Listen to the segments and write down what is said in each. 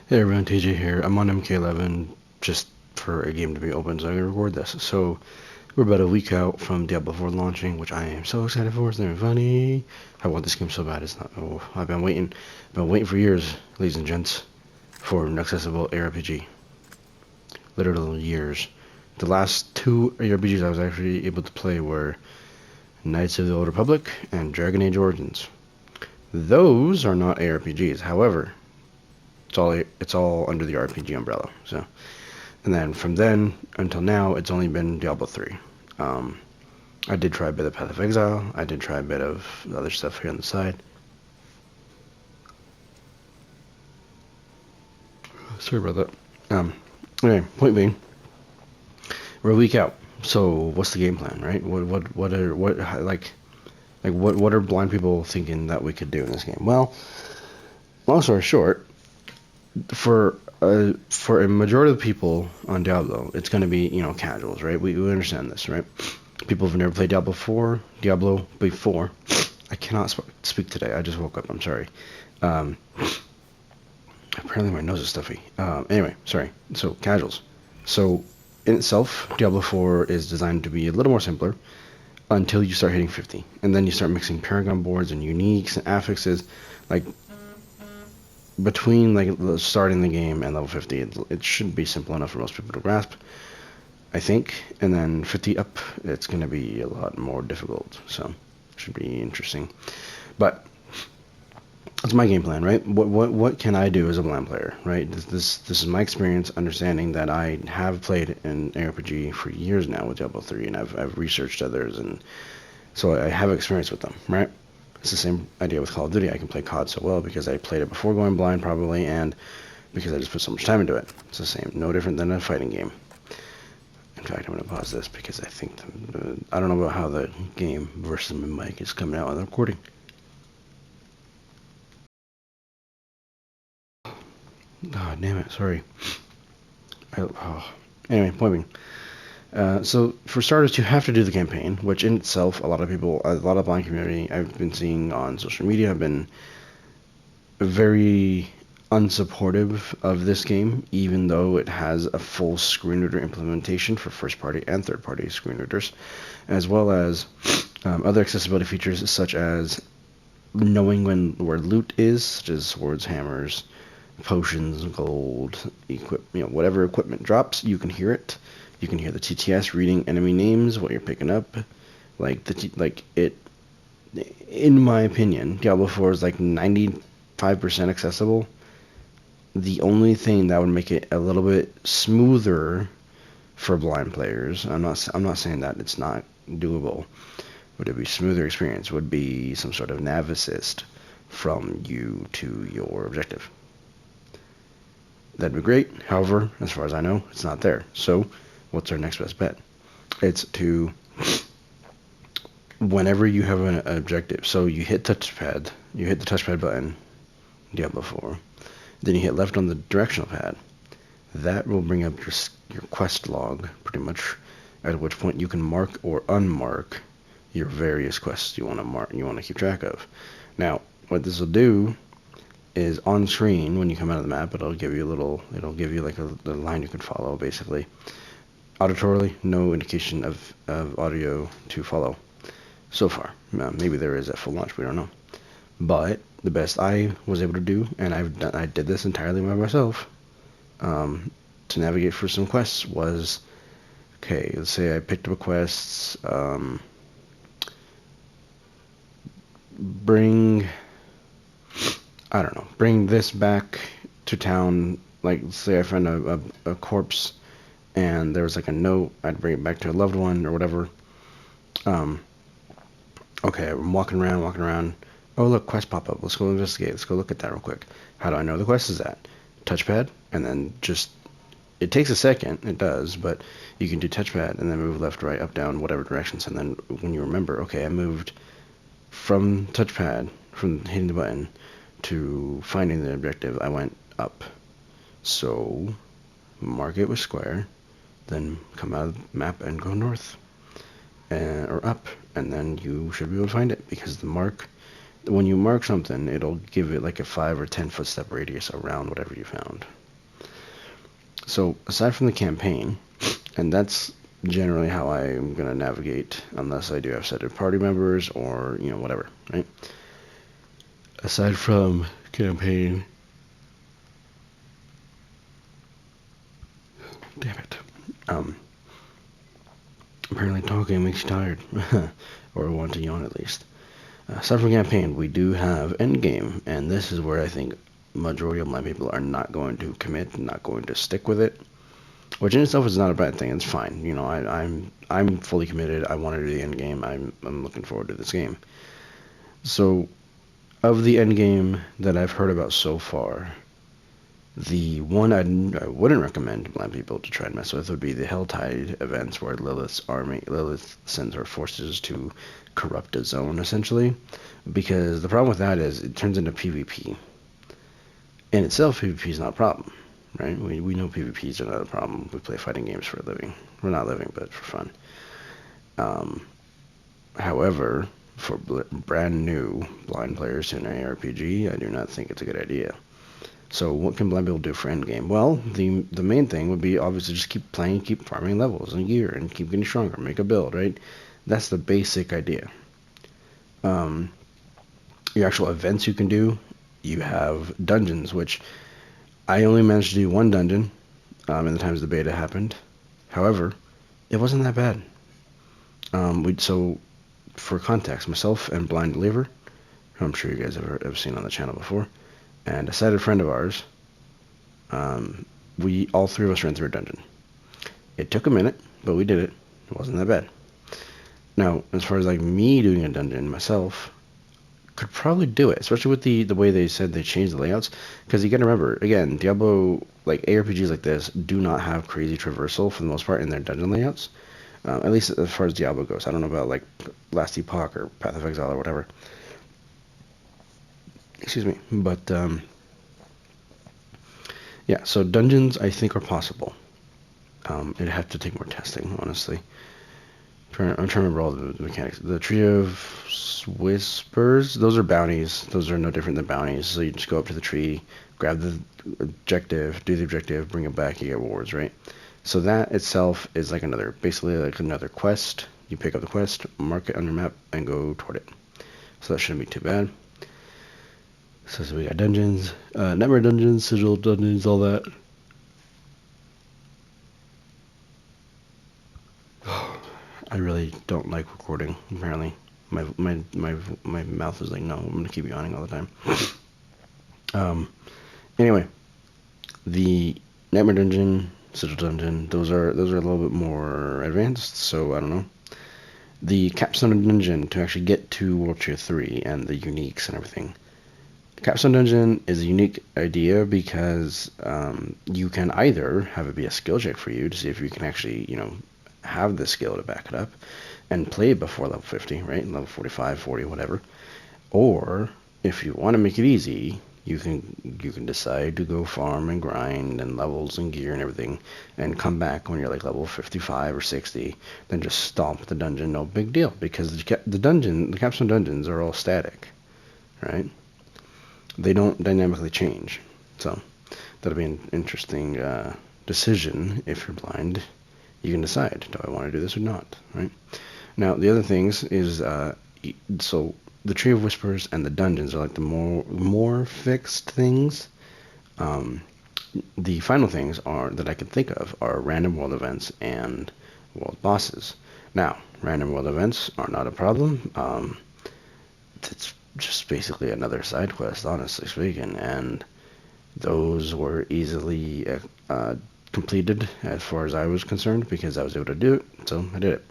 Hey everyone, TJ here. I'm on MK11 just for a game to be open so I can record this. So, we're about a week out from Diablo IV launching, which I am so excited for. It's never funny. I want this game so bad. It's not. Oh, I've been waiting. For years, ladies and gents, for an accessible ARPG. Literally years. The last two ARPGs I was actually able to play were Knights of the Old Republic and Dragon Age Origins. Those are not ARPGs. However, it's all under the RPG umbrella. So. And then from then until now, it's only been Diablo 3. Um, I did try a bit of Path of Exile. I did try a bit of other stuff here on the side. Sorry about that. Anyway, point being, we're a week out. So what's the game plan, right? What are blind people thinking that we could do in this game? Well, long story short, for a majority of the people on Diablo, it's going to be casuals, right? We understand this, right? People who've never played Diablo before. I cannot speak today. I just woke up. I'm sorry. Um, apparently my nose is stuffy. Anyway, sorry. So casuals. So in itself, Diablo 4 is designed to be a little more simpler until you start hitting 50, and then you start mixing Paragon boards and uniques and affixes, like between like starting the game and level 50. It should be simple enough for most people to grasp, I think, and then 50 up, it's going to be a lot more difficult, so should be interesting. But that's my game plan, right? What can I do as a blind player, right? This is my experience, understanding that I have played an RPG for years now with Diablo 3, and I've researched others, and so I have experience with them, right? It's the same idea with Call of Duty. I can play COD so well because I played it before going blind, probably, and because I just put so much time into it. It's the same, no different than a fighting game. In fact, I'm going to pause this because I think I don't know about how the game versus my mic is coming out on the recording. Oh, damn it, sorry. Anyway, point being. So for starters, you have to do the campaign, which in itself, a lot of blind community I've been seeing on social media have been very unsupportive of this game, even though it has a full screen reader implementation for first party and third party screen readers, as well as other accessibility features such as knowing where loot is, such as swords, hammers, potions, gold, whatever equipment drops, you can hear it. You can hear the TTS reading enemy names, what you're picking up, in my opinion, Diablo 4 is like 95% accessible. The only thing that would make it a little bit smoother for blind players, I'm not saying that it's not doable, would it be smoother experience, would be some sort of nav assist from you to your objective. That'd be great. However, as far as I know, it's not there. So what's our next best bet? It's to, whenever you have an objective, so you hit the touchpad button, Diablo 4, then you hit left on the directional pad. That will bring up your quest log, pretty much, at which point you can mark or unmark your various quests you want to keep track of. Now, what this will do is on screen, when you come out of the map, it'll give you like a line you can follow, basically. Auditorily, no indication of audio to follow so far. Maybe there is at full launch, we don't know. But the best I was able to do, and I did this entirely by myself, to navigate for some quests was, okay, let's say I picked up a quest, bring this back to town. Like, say I find a corpse and there was like a note, I'd bring it back to a loved one or whatever. Okay, I'm walking around. Oh, look, quest pop up. Let's go investigate. Let's go look at that real quick. How do I know the quest is at? Touchpad, and then just, it takes a second, it does, but you can do touchpad and then move left, right, up, down, whatever directions, and then when you remember, okay, I moved from touchpad, from hitting the button, to finding the objective, I went up. So, mark it with square, then come out of the map and go north, or up, and then you should be able to find it, because the mark when you mark something, it'll give it like a 5 or 10 footstep radius around whatever you found. So aside from the campaign, and that's generally how I'm going to navigate, unless I do have set of party members or, whatever, right? Aside from campaign, damn it. Apparently talking makes you tired, or want to yawn at least. Aside from campaign, we do have endgame, and this is where I think majority of my people are not going to commit, not going to stick with it, which in itself is not a bad thing. It's fine. I'm fully committed. I want to do the end game. I'm looking forward to this game. So, of the end game that I've heard about so far, the one I wouldn't recommend blind people to try and mess with would be the Helltide events, where Lilith sends her forces to corrupt a zone, essentially. Because the problem with that is it turns into PvP. In itself, PvP is not a problem, right? We know PvPs are not a problem. We play fighting games for a living. We're not living, but for fun. However, for brand new blind players in an ARPG, I do not think it's a good idea. So what can blind people do for endgame? Well, the main thing would be obviously just keep playing, keep farming levels and gear, and keep getting stronger, make a build, right? That's the basic idea. Your actual events you can do, you have dungeons, which I only managed to do one dungeon in the times the beta happened. However, it wasn't that bad. So for context, myself and Blind Believer, who I'm sure you guys have seen on the channel before, and a sighted friend of ours, we all three of us ran through a dungeon. It took a minute, but we did it. It wasn't that bad. Now, as far as like me doing a dungeon myself, could probably do it, especially with the way they said they changed the layouts. Because you got to remember, again, Diablo, like ARPGs like this, do not have crazy traversal for the most part in their dungeon layouts. At least as far as Diablo goes. I don't know about like Last Epoch or Path of Exile or whatever. Excuse me, but yeah. So dungeons, I think, are possible. It'd have to take more testing, honestly. I'm trying to remember all the mechanics. The Tree of Whispers, those are bounties. Those are no different than bounties. So you just go up to the tree, grab the objective, do the objective, bring it back, you get rewards, right? So that itself is like basically like another quest. You pick up the quest, mark it on your map, and go toward it. So that shouldn't be too bad. So we got dungeons, nightmare dungeons, sigil dungeons, all that. I really don't like recording, apparently. My mouth is like, no, I'm gonna keep yawning all the time. Anyway, the Nightmare Dungeon, Sigil Dungeon, those are a little bit more advanced, so I don't know. The Capstone Dungeon, to actually get to World Tier 3 and the uniques and everything. Capstone Dungeon is a unique idea because you can either have it be a skill check for you to see if you can actually, have the skill to back it up and play before level 50, right? Level 45, 40, whatever. Or if you want to make it easy, you can decide to go farm and grind and levels and gear and everything and come back when you're like level 55 or 60, then just stomp the dungeon, no big deal, because the capstone dungeons are all static, right? They don't dynamically change. So that'll be an interesting decision if you're blind. You can decide, do I want to do this or not, right? Now, the other things is, so the Tree of Whispers and the dungeons are like the more fixed things. The final things that I can think of are random world events and world bosses. Now, random world events are not a problem. It's just basically another side quest, honestly speaking, and those were easily completed as far as I was concerned because I was able to do it, so I did it.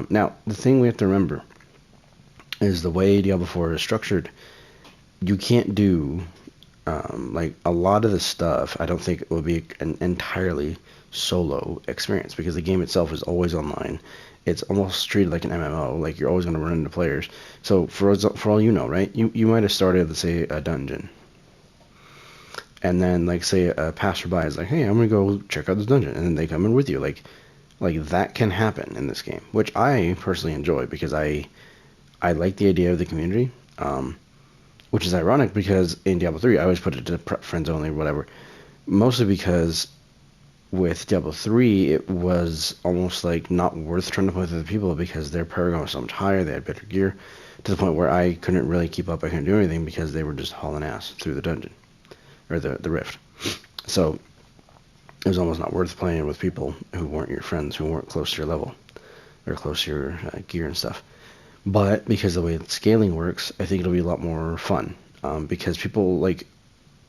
Now, the thing we have to remember is the way Diablo IV is structured. You can't do like a lot of the stuff. I don't think it will be an entirely solo experience because the game itself is always online. It's almost treated like an MMO. Like you're always going to run into players. So for all you know, right? You might have started, let's say, a dungeon. And then, like, say a passerby is like, hey, I'm going to go check out this dungeon. And then they come in with you. Like that can happen in this game, which I personally enjoy because I like the idea of the community. which is ironic because in Diablo 3 I always put it to friends only, whatever. Mostly because with Diablo 3 it was almost like not worth trying to play with other people because their paragon was so much higher, they had better gear, to the point where I couldn't really keep up, I couldn't do anything because they were just hauling ass through the dungeon, or the rift. So it was almost not worth playing with people who weren't your friends, who weren't close to your level, or close to your gear and stuff. But because of the way scaling works, I think it'll be a lot more fun. Because people, like,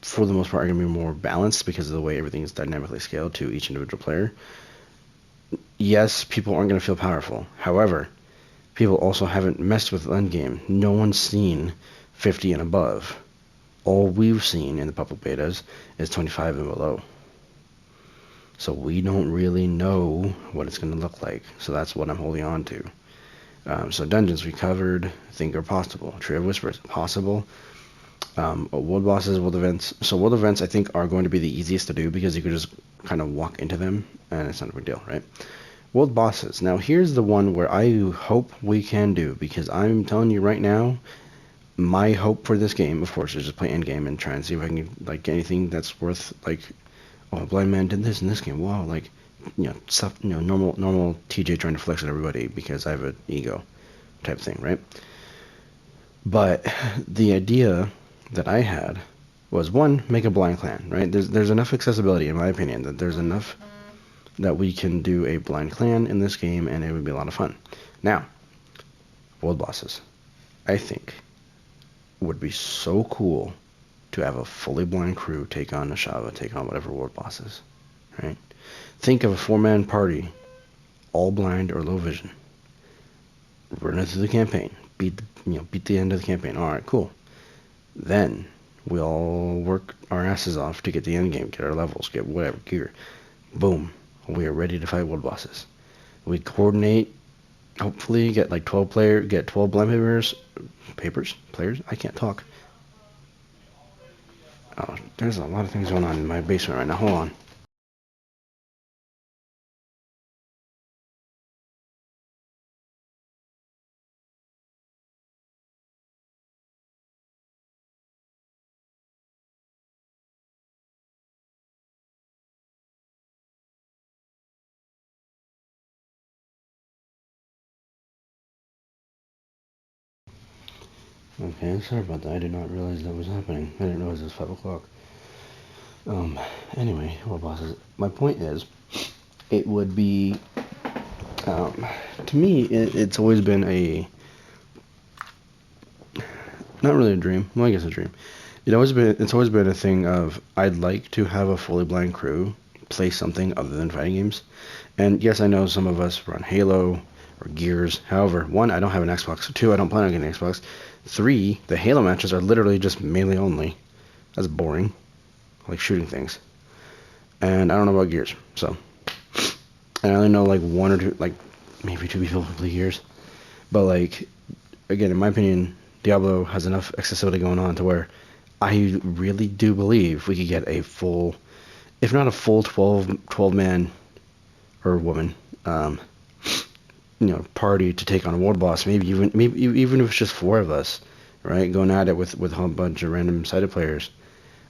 for the most part, are going to be more balanced because of the way everything is dynamically scaled to each individual player. Yes, people aren't going to feel powerful. However, people also haven't messed with endgame. No one's seen 50 and above. All we've seen in the public betas is 25 and below. So we don't really know what it's going to look like. So that's what I'm holding on to. So dungeons we covered, I think are possible. Tree of Whispers, possible. World bosses, world events. So world events I think are going to be the easiest to do because you could just kind of walk into them and it's not a big deal, right? World bosses. Now here's the one where I hope we can do, because I'm telling you right now, my hope for this game, of course, is just play endgame and try and see if I can like get anything that's worth like, oh, blind man did this in this game. Wow, like, stuff, normal TJ trying to flex at everybody because I have an ego type thing, right? But the idea that I had was, one, make a blind clan, right? There's enough accessibility, in my opinion, that there's enough that we can do a blind clan in this game, and it would be a lot of fun. Now, world bosses, I think, would be so cool to have a fully blind crew take on Nashava, take on whatever world bosses, right? Think of a 4-man party, all blind or low vision, running through the campaign, beat the end of the campaign. All right, cool. Then we all work our asses off to get the end game, get our levels, get whatever gear. Boom, we are ready to fight world bosses. We coordinate, hopefully get like 12 blind players. I can't talk. Oh, there's a lot of things going on in my basement right now. Hold on. Okay, sorry about that. I did not realize that was happening. I didn't realize it was 5 o'clock. Anyway, world bosses. My point is, it would be, to me, it's always been not really a dream. Well, I guess a dream. It's always been a thing of, I'd like to have a fully blind crew play something other than fighting games. And yes, I know some of us run Halo or Gears. However, one, I don't have an Xbox. Two, I don't plan on getting an Xbox. Three, the Halo matches are literally just melee only. That's boring. I like shooting things. And I don't know about Gears, so. And I only know like one or two, like maybe two people who play Gears. But like, again, in my opinion, Diablo has enough accessibility going on to where I really do believe we could get a full, if not a full 12 man or woman, party to take on a world boss. Maybe even if it's just 4 of us, right, going at it with a whole bunch of random sided players.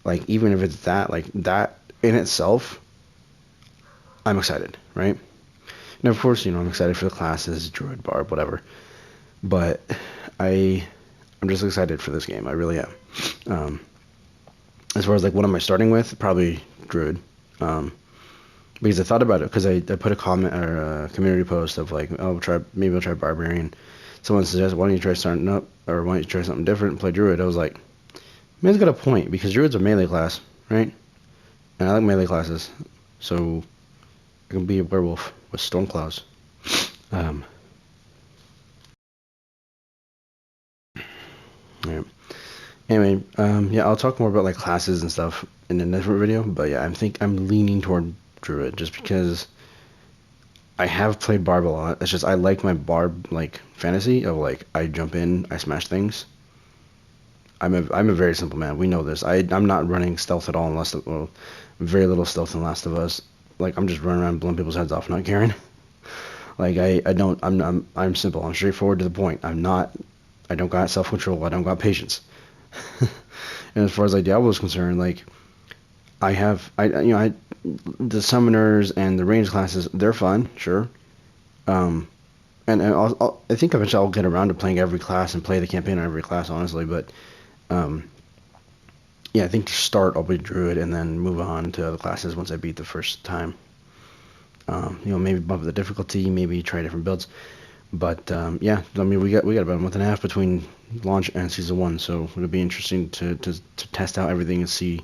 Like, even if it's that, like that in itself, I'm excited, right? And of course, I'm excited for the classes, druid, barb, whatever. But I'm just excited for this game. I really am. As far as like what am I starting with, probably druid. Because I thought about it, because I put a comment or a community post of like, oh, maybe I'll try barbarian. Someone suggested, why don't you try starting up, or why don't you try something different and play druid? I was like, man's got a point, because druid's a melee class, right? And I like melee classes, so I can be a werewolf with storm claws. Right. Anyway, yeah, I'll talk more about like classes and stuff in a different video. But yeah, I'm leaning toward druid just because I have played barb a lot. It's just I like my barb like fantasy of like I jump in, I smash things. I'm a very simple man. We know this. I'm not running stealth at all unless very little stealth in Last of Us. Like I'm just running around blowing people's heads off, not caring. Like I'm simple. I'm straightforward to the point. I don't got self control. I don't got patience. And as far as like Diablo is concerned, like the summoners and the range classes, they're fun, sure. Um, and I think eventually I'll get around to playing every class and play the campaign on every class, honestly. But um, yeah, I think to start I'll be Druid and then move on to other classes once I beat the first time. Maybe bump up the difficulty, maybe try different builds. But yeah, I mean, we got about a month and a half between launch and season one, so it'll be interesting to test out everything and see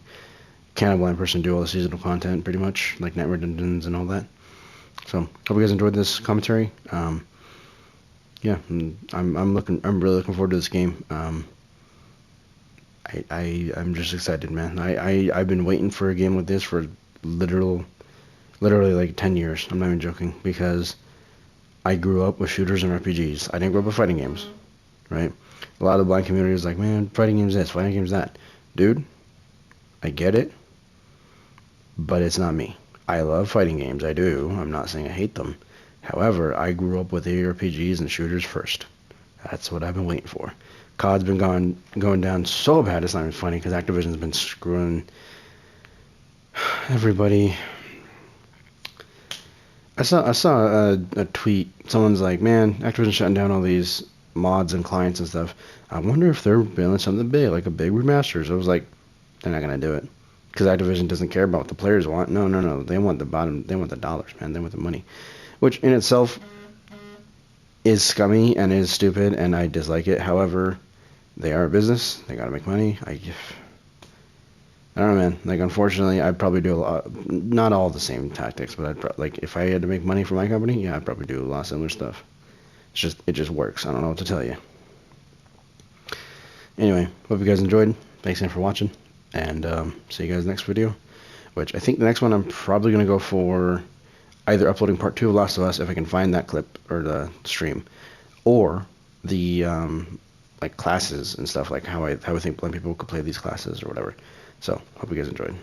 can a blind person do all the seasonal content pretty much, like Night Dungeons and all that. So hope you guys enjoyed this commentary. Yeah, I'm really looking forward to this game. I'm just excited, man. I've been waiting for a game like this for literally like 10 years. I'm not even joking, because I grew up with shooters and RPGs. I didn't grow up with fighting games, right? A lot of the blind community is like, man, fighting games this, fighting games that. Dude, I get it, but it's not me. I love fighting games, I do. I'm not saying I hate them. However, I grew up with ARPGs and shooters first. That's what I've been waiting for. COD's been going down so bad, it's not even funny, because Activision's been screwing everybody. I saw a tweet. Someone's like, man, Activision's shutting down all these mods and clients and stuff. I wonder if they're building something big, like a big remasters. I was like, they're not gonna do it, because Activision doesn't care about what the players want. No, no, no. They want the bottom. They want the dollars, man. They want the money, which in itself is scummy and is stupid, and I dislike it. However, they are a business. They gotta make money. I don't know, man. Like, unfortunately, I'd probably do a lot, not all the same tactics, but like, if I had to make money for my company, yeah, I'd probably do a lot of similar stuff. It just works. I don't know what to tell you. Anyway, hope you guys enjoyed. Thanks again for watching, and see you guys next video, which I think the next one I'm probably going to go for either uploading part 2 of Last of Us, if I can find that clip, or the stream, or the, like, classes and stuff, like how I think blind people could play these classes or whatever. So, hope you guys enjoyed.